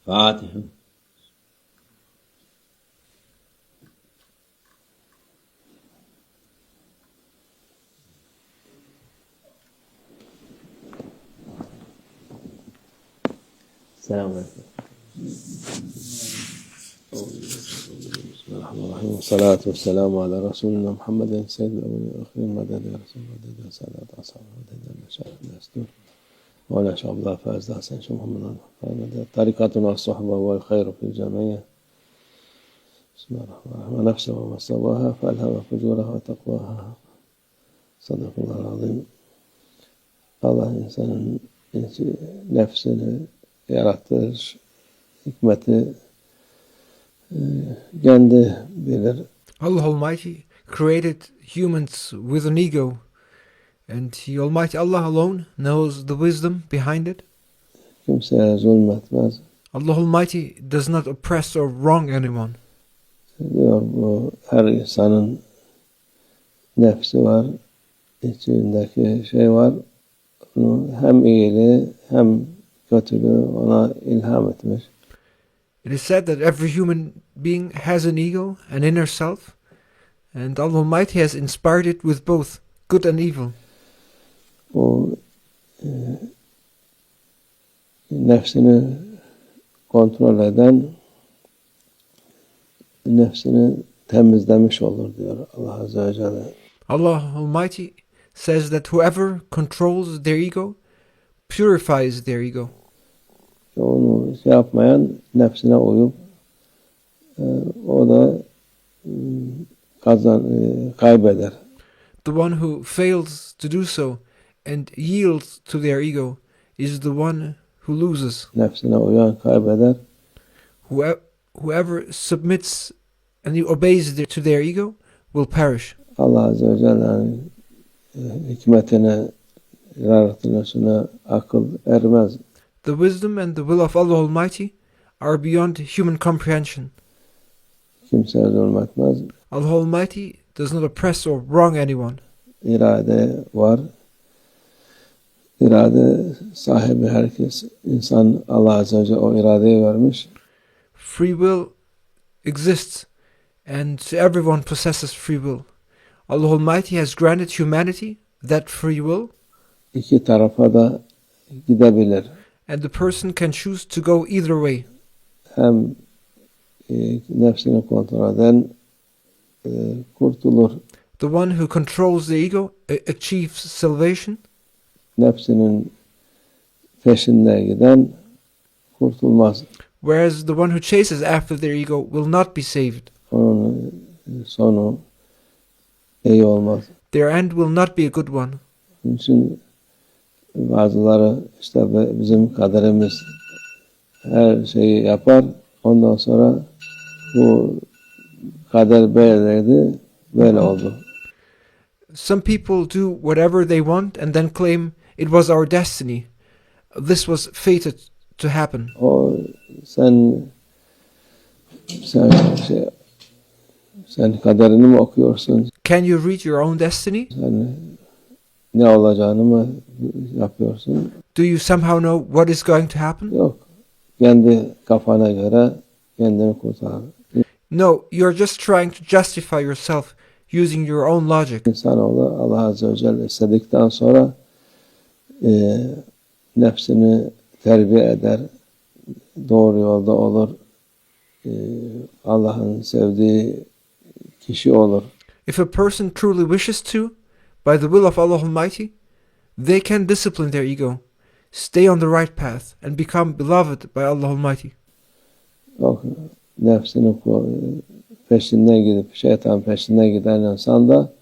Fatiha. Selamünaleyküm. Bismillahirrahmanirrahim. Salatu vesselamu ala Resulina Muhammedin seyyidil evvelin ve ahirin medede ya Resulullah medede sadat ashabı medede meşayihine estur. Ve ala Sh.Muhammad fazda Hasan Sh.Muhammad medede tarikatuna sahba ve hayru fil cemiyye. Bismillahirrahmanirrahim. Ve nefse ve mesavaha fe elhava fucuraha ve takvaha. Sadakallahu azim. Allah insanın nefsini yaratır, hikmeti kendi bilir. Allah Almighty created humans with an ego, and the Almighty Allah alone knows the wisdom behind it. Kimseye zulmetmez. Allah Almighty does not oppress or wrong anyone. Diyor bu her insanın nefsi var, içindeki şey var. Onu hem iyiliği hem kötülüğü ona ilham etmiş. It is said that every human being has an ego, an inner self, and Allah Almighty has inspired it with both good and evil. O nefsini kontrol eden nefsini temizlemiş olur diyor Allah Azze ve Celle. Allah Almighty says that whoever controls their ego purifies their ego. Onu yapmayan nefsine uyup o da kaybeder. The one who fails to do so and yields to their ego is the one who loses. Nefsine uyan kaybeder. Whoever submits and obeys to their ego will perish. Allah Azze ve Celle'nin hikmetine, yaratılışına akıl ermez. The wisdom and the will of Allah Almighty are beyond human comprehension. Kimseye zulmetmez. Allah Almighty does not oppress or wrong anyone. İrade var. İrade sahibi herkes. İnsan Allah Azze ve Celle o iradeyi vermiş. Free will exists, and everyone possesses free will. Allah Almighty has granted humanity that free will. İki tarafa da gidebilir. And the person can choose to go either way. Hem nefsini kontrol eden kurtulur. The one who controls the ego achieves salvation. Nefsinin peşinde giden kurtulmaz. Whereas the one who chases after their ego will not be saved. Onun sonu iyi olmaz. Their end will not be a good one. Onun için bazıları işte bizim kaderimiz her şeyi yapar. Ondan sonra bu kader böyleydi, böyle oldu. Some people do whatever they want and then claim it was our destiny. This was fated to happen. O sen kaderini mi okuyorsun? Can you read your own destiny? Sen ne olacağını mı yapıyorsun? Do you somehow know what is going to happen? Yok. Kendi kafana göre kendini kurtar. No, you're just trying to justify yourself using your own logic. İnsanoğlu Allah Azze ve Celle istedikten sonra nefsini terbiye eder. Doğru yolda olur. Allah'ın sevdiği kişi olur. If a person truly wishes to, by the will of Allah Almighty, they can discipline their ego, stay on the right path, and become beloved by Allah Almighty. Yok, nefsini peşinden gidip şeytan peşinden giden insan da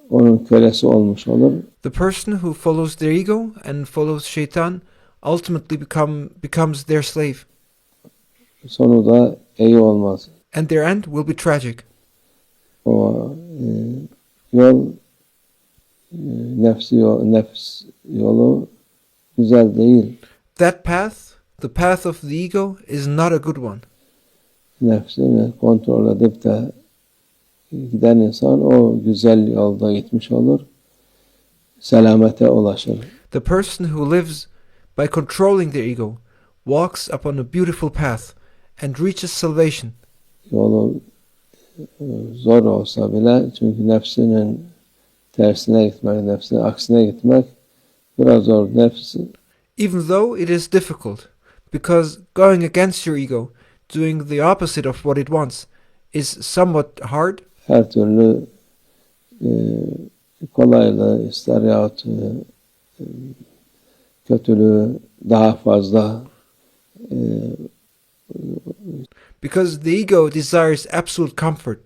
onun kölesi olmuş olur. The person who follows their ego and follows shaitan ultimately becomes their slave. Sonu da iyi olmaz. And their end will be tragic. O yol nefs yolu güzel değil. That path, the path of the ego, is not a good one. Nefsini kontrol edip de giden insan o güzel yolda gitmiş olur. Selamete ulaşır. The person who lives by controlling their ego walks upon a beautiful path and reaches salvation. Yolu zor olsa bile, çünkü nefsinin tersine gitmek, nefsinin aksine gitmek biraz zor. Even though it is difficult, because going against your ego, doing the opposite of what it wants, is somewhat hard. Her türlü kolaylığı ister yahut kötülüğü daha fazla, because the ego desires absolute comfort,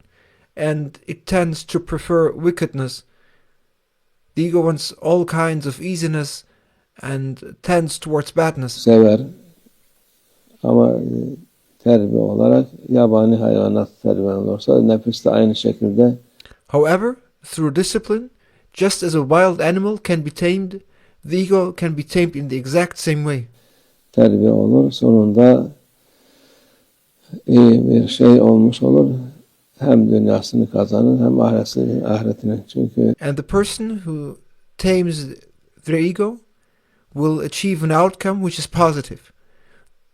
and it tends to prefer wickedness. The ego wants all kinds of easiness and tends towards badness. sever. Ama terbiye olarak yabani hayvanat terbiye olursa nefis de aynı şekilde. However, through discipline, just as a wild animal can be tamed, the ego can be tamed in the exact same way. Terbiye olur. Sonunda iyi bir şey olmuş olur. Hem dünyasını kazanır hem ahiretini. Çünkü And the person who tames their ego will achieve an outcome which is positive.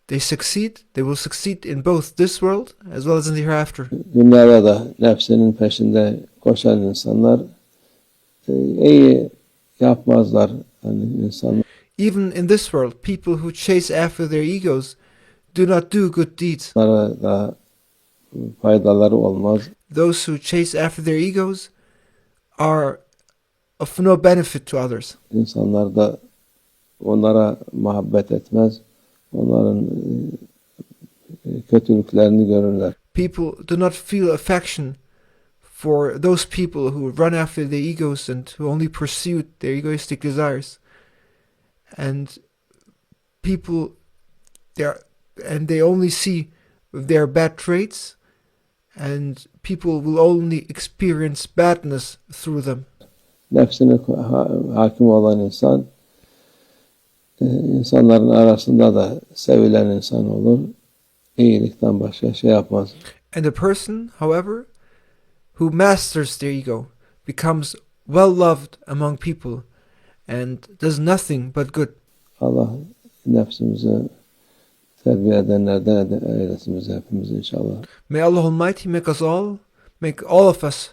They will succeed in both this world as well as in the hereafter. dünyada da nefsinin peşinde koşan insanlar iyi yapmazlar. Yani insanlar Even in this world, people who chase after their egos do not do good deeds. da faydaları olmaz. Those who chase after their egos are of no benefit to others. İnsanlar da onlara muhabbet etmez. Onların kötülüklerini görürler. People do not feel affection for those people who run after their egos and who only pursue their egoistic desires. And they only see their bad traits, and people will only experience badness through them. Nefsine hakim olan insan, insanların arasında da sevilen insan olur. İyilikten başka şey yapmaz. And a person, however, who masters their ego becomes well loved among people and does nothing but good. Allah nefsimizi terbiye edenlerden eylesin bizi hepimizi inşallah. May Allah Almighty make all of us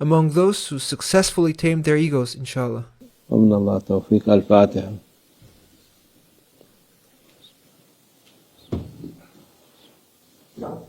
among those who successfully tame their egos, inshallah. Ve minallah tevfik. El-Fatiha. No.